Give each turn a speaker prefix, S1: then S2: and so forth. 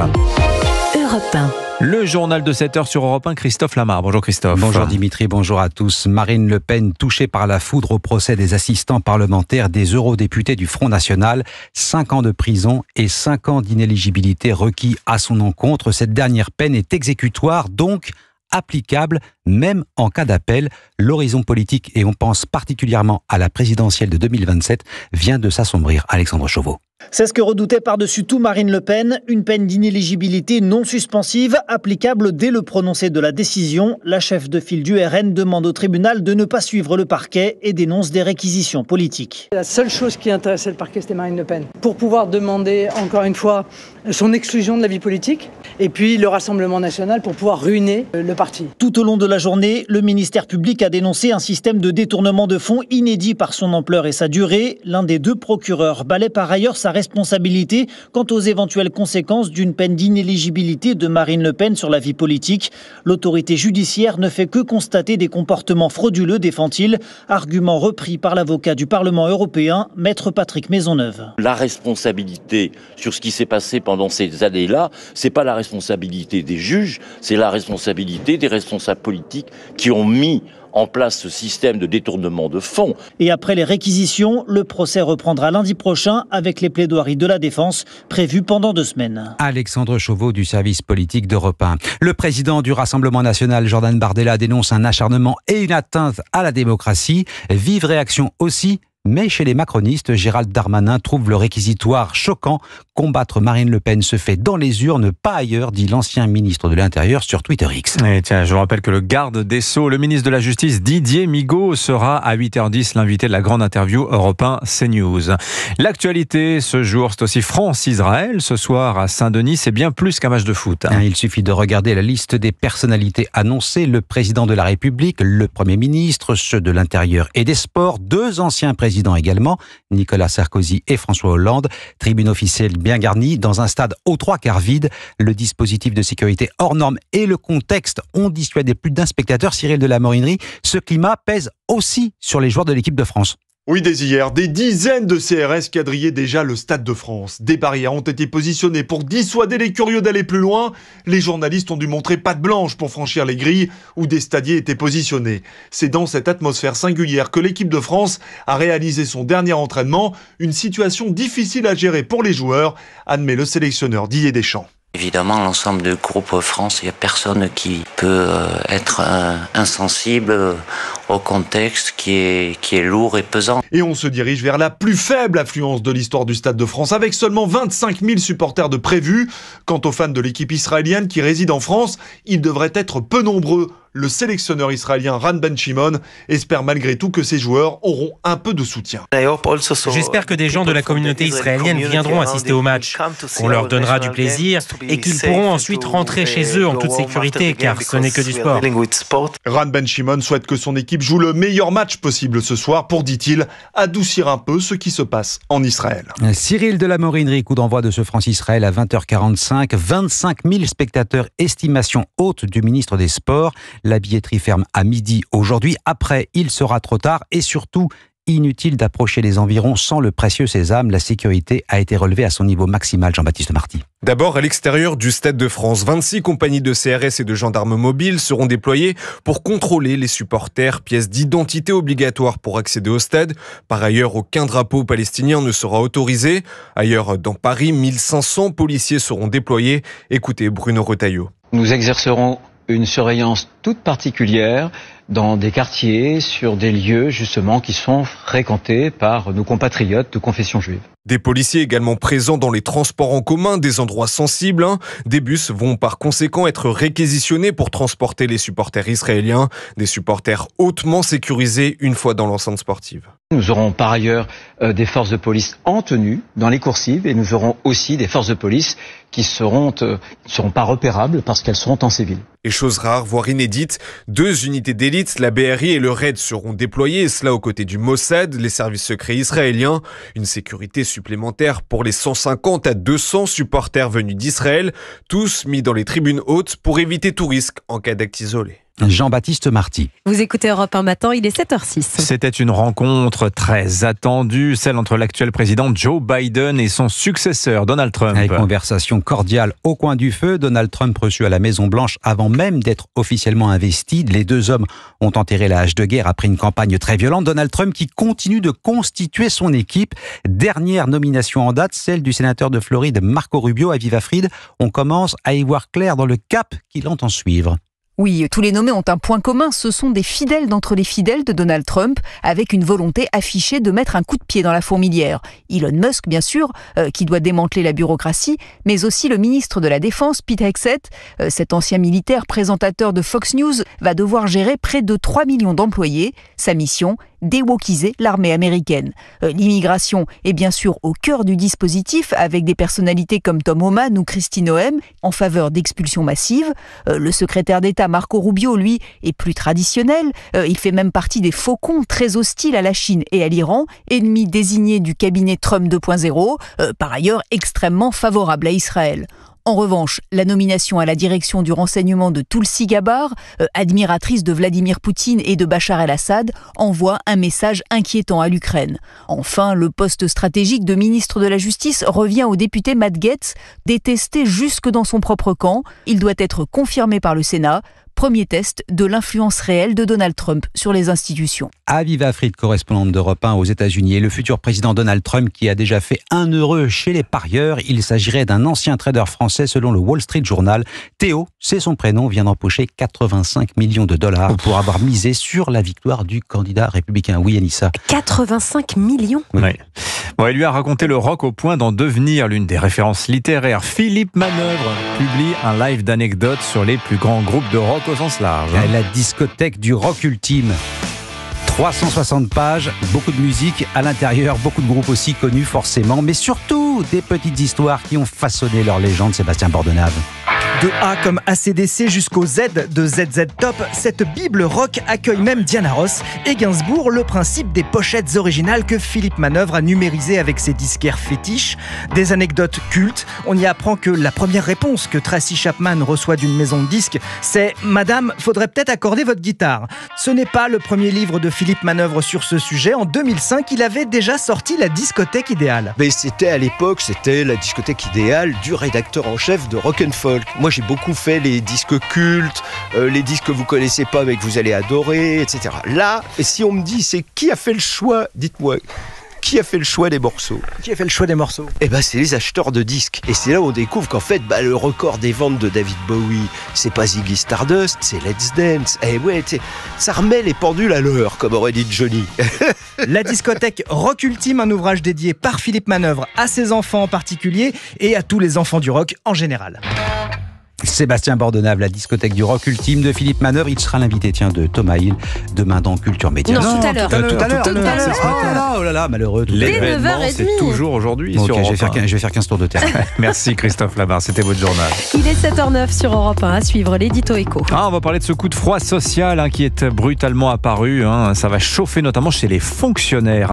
S1: Europe 1.
S2: Le journal de 7h sur Europe 1, Christophe Lamar. Bonjour Christophe.
S3: Bonjour Dimitri, bonjour à tous. Marine Le Pen touchée par la foudre au procès des assistants parlementaires des eurodéputés du Front National. 5 ans de prison et 5 ans d'inéligibilité requis à son encontre. Cette dernière peine est exécutoire, donc applicable même en cas d'appel. L'horizon politique, et on pense particulièrement à la présidentielle de 2027, vient de s'assombrir. Alexandre Chauveau.
S4: C'est ce que redoutait par-dessus tout Marine Le Pen, une peine d'inéligibilité non suspensive, applicable dès le prononcé de la décision. La chef de file du RN demande au tribunal de ne pas suivre le parquet et dénonce des réquisitions politiques.
S5: La seule chose qui intéressait le parquet, c'était Marine Le Pen. Pour pouvoir demander, encore une fois, son exclusion de la vie politique, et puis le Rassemblement national pour pouvoir ruiner le parti.
S4: Tout au long de la journée, le ministère public a dénoncé un système de détournement de fonds inédit par son ampleur et sa durée. L'un des deux procureurs balaie par ailleurs sa responsabilité quant aux éventuelles conséquences d'une peine d'inéligibilité de Marine Le Pen sur la vie politique. L'autorité judiciaire ne fait que constater des comportements frauduleux, défend-il, argument repris par l'avocat du Parlement européen, maître Patrick Maisonneuve.
S6: La responsabilité sur ce qui s'est passé pendant ces années-là, c'est pas la responsabilité des juges, c'est la responsabilité des responsables politiques qui ont mis en place ce système de détournement de fonds.
S4: Et après les réquisitions, le procès reprendra lundi prochain avec les plaidoiries de la défense prévues pendant 2 semaines.
S3: Alexandre Chauveau du service politique d'Europe 1. Le président du Rassemblement national, Jordan Bardella, dénonce un acharnement et une atteinte à la démocratie. Vive réaction aussi. Mais chez les macronistes, Gérald Darmanin trouve le réquisitoire choquant. Combattre Marine Le Pen se fait dans les urnes, pas ailleurs, dit l'ancien ministre de l'Intérieur sur Twitter X.
S2: Et tiens, je vous rappelle que le garde des Sceaux, le ministre de la Justice, Didier Migaud, sera à 8h10 l'invité de la grande interview Europe 1 CNews. L'actualité ce jour, c'est aussi France-Israël. Ce soir à Saint-Denis, c'est bien plus qu'un match de foot.
S3: Il suffit de regarder la liste des personnalités annoncées. Le président de la République, le Premier ministre, ceux de l'Intérieur et des Sports, 2 anciens présidents également, Nicolas Sarkozy et François Hollande. Tribune officielle bien garnie dans un stade aux 3/4 vide. Le dispositif de sécurité hors norme et le contexte ont dissuadé plus d'un spectateur. Cyril de la Morinerie, ce climat pèse aussi sur les joueurs de l'équipe de France.
S7: Oui, dès hier, des dizaines de CRS quadrillaient déjà le Stade de France. Des barrières ont été positionnées pour dissuader les curieux d'aller plus loin. Les journalistes ont dû montrer patte blanche pour franchir les grilles où des stadiers étaient positionnés. C'est dans cette atmosphère singulière que l'équipe de France a réalisé son dernier entraînement. Une situation difficile à gérer pour les joueurs, admet le sélectionneur Didier Deschamps.
S8: Évidemment, l'ensemble du groupe France, il n'y a personne qui peut être insensible au contexte qui est lourd et pesant.
S7: Et on se dirige vers la plus faible affluence de l'histoire du Stade de France, avec seulement 25 000 supporters de prévus. Quant aux fans de l'équipe israélienne qui résident en France, ils devraient être peu nombreux. Le sélectionneur israélien Ran Ben Shimon espère malgré tout que ses joueurs auront un peu de soutien.
S9: J'espère que des gens de la communauté israélienne viendront assister au match, qu'on leur donnera du plaisir et qu'ils pourront ensuite rentrer chez eux en toute sécurité, car ce n'est que du sport.
S7: Ran Ben Shimon souhaite que son équipe joue le meilleur match possible ce soir pour, dit-il, adoucir un peu ce qui se passe en Israël.
S3: Cyril de la Morinerie, coup d'envoi de ce France-Israël à 20h45. 25 000 spectateurs, estimation haute du ministre des Sports. La billetterie ferme à midi aujourd'hui. Après, il sera trop tard et surtout, inutile d'approcher les environs sans le précieux sésame. La sécurité a été relevée à son niveau maximal, Jean-Baptiste Marty.
S10: D'abord, à l'extérieur du Stade de France, 26 compagnies de CRS et de gendarmes mobiles seront déployées pour contrôler les supporters, pièce d'identité obligatoire pour accéder au stade. Par ailleurs, aucun drapeau palestinien ne sera autorisé. Ailleurs, dans Paris, 1500 policiers seront déployés. Écoutez Bruno Retailleau.
S11: Nous exercerons une surveillance toute particulière dans des quartiers, sur des lieux justement qui sont fréquentés par nos compatriotes de confession juive.
S10: Des policiers également présents dans les transports en commun, des endroits sensibles. Des bus vont par conséquent être réquisitionnés pour transporter les supporters israéliens, des supporters hautement sécurisés une fois dans l'enceinte sportive.
S11: Nous aurons par ailleurs des forces de police en tenue dans les coursives et nous aurons aussi des forces de police qui seront pas repérables parce qu'elles seront en civil.
S10: Et chose rare, voire inédite, 2 unités d'élite, la BRI et le RAID seront déployées, et cela aux côtés du Mossad, les services secrets israéliens. Une sécurité supplémentaire pour les 150 à 200 supporters venus d'Israël, tous mis dans les tribunes hautes pour éviter tout risque en cas d'acte isolé.
S3: Jean-Baptiste Marty.
S1: Vous écoutez Europe 1 matin, il est 7h06.
S2: C'était une rencontre très attendue, celle entre l'actuel président Joe Biden et son successeur Donald Trump.
S3: Avec conversation cordiale au coin du feu, Donald Trump reçu à la Maison-Blanche avant même d'être officiellement investi. Les deux hommes ont enterré la hache de guerre après une campagne très violente. Donald Trump qui continue de constituer son équipe. Dernière nomination en date, celle du sénateur de Floride Marco Rubio à Viva Fried. On commence à y voir clair dans le cap qu'il entend suivre.
S12: Oui, tous les nommés ont un point commun, ce sont des fidèles d'entre les fidèles de Donald Trump, avec une volonté affichée de mettre un coup de pied dans la fourmilière. Elon Musk, bien sûr, qui doit démanteler la bureaucratie, mais aussi le ministre de la Défense, Pete Hegseth, cet ancien militaire présentateur de Fox News, va devoir gérer près de 3 millions d'employés. Sa mission, déwokiser l'armée américaine. L'immigration est bien sûr au cœur du dispositif, avec des personnalités comme Tom Homan ou Kristi Noem, en faveur d'expulsions massives. Le secrétaire d'État Marco Rubio, lui, est plus traditionnel. Il fait même partie des faucons très hostiles à la Chine et à l'Iran, ennemis désignés du cabinet Trump 2.0, par ailleurs extrêmement favorable à Israël. En revanche, la nomination à la direction du renseignement de Tulsi Gabbard, admiratrice de Vladimir Poutine et de Bachar el-Assad, envoie un message inquiétant à l'Ukraine. Enfin, le poste stratégique de ministre de la Justice revient au député Matt Gaetz, détesté jusque dans son propre camp. Il doit être confirmé par le Sénat. Premier test de l'influence réelle de Donald Trump sur les institutions.
S3: Aviva Fried, correspondante d'Europe 1 aux États-Unis, et le futur président Donald Trump qui a déjà fait un heureux chez les parieurs. Il s'agirait d'un ancien trader français selon le Wall Street Journal. Théo, c'est son prénom, vient d'empocher 85 millions de dollars pour avoir misé sur la victoire du candidat républicain. Oui, Anissa.
S1: 85 millions
S2: Oui. Bon, il lui a raconté le rock au point d'en devenir l'une des références littéraires. Philippe Manœuvre publie un live d'anecdotes sur les plus grands groupes de rock au sens large.
S3: La discothèque du rock ultime. 360 pages, beaucoup de musique à l'intérieur, beaucoup de groupes aussi connus forcément, mais surtout des petites histoires qui ont façonné leur légende. Sébastien Bordenave.
S13: De A comme AC/DC jusqu'au Z de ZZ Top, cette bible rock accueille même Diana Ross et Gainsbourg, le principe des pochettes originales que Philippe Manœuvre a numérisées avec ses disquaires fétiches. Des anecdotes cultes, on y apprend que la première réponse que Tracy Chapman reçoit d'une maison de disques, c'est « Madame, faudrait peut-être accorder votre guitare ». Ce n'est pas le premier livre de Philippe Manœuvre sur ce sujet. En 2005, il avait déjà sorti La discothèque idéale.
S14: Mais à l'époque, c'était la discothèque idéale du rédacteur en chef de Rock & Folk. Moi, j'ai beaucoup fait les disques cultes, les disques que vous connaissez pas mais que vous allez adorer, etc. Là, si on me dit c'est qui a fait le choix, dites-moi, qui a fait le choix des morceaux?
S13: Qui a fait le choix des morceaux?
S14: Eh ben, c'est les acheteurs de disques. Et c'est là où on découvre qu'en fait, le record des ventes de David Bowie, c'est pas Ziggy Stardust, c'est Let's Dance. Eh ouais, ça remet les pendules à l'heure, comme aurait dit Johnny.
S13: La discothèque Rock Ultime, un ouvrage dédié par Philippe Manœuvre à ses enfants en particulier et à tous les enfants du rock en général.
S3: Sébastien Bordenave, la discothèque du rock ultime de Philippe Manœuvre. Il sera l'invité, de Thomas Hill, demain dans Culture Média.
S1: Non, tout à l'heure.
S3: Oh là là, malheureux.
S2: L'événement, c'est toujours aujourd'hui sur Europe 1.
S3: Je vais faire 15 tours de terre.
S2: Merci Christophe Labarre, c'était votre journal.
S1: Il est 7h09 sur Europe 1, à suivre l'édito écho.
S2: On va parler de ce coup de froid social qui est brutalement apparu. Ça va chauffer notamment chez les fonctionnaires.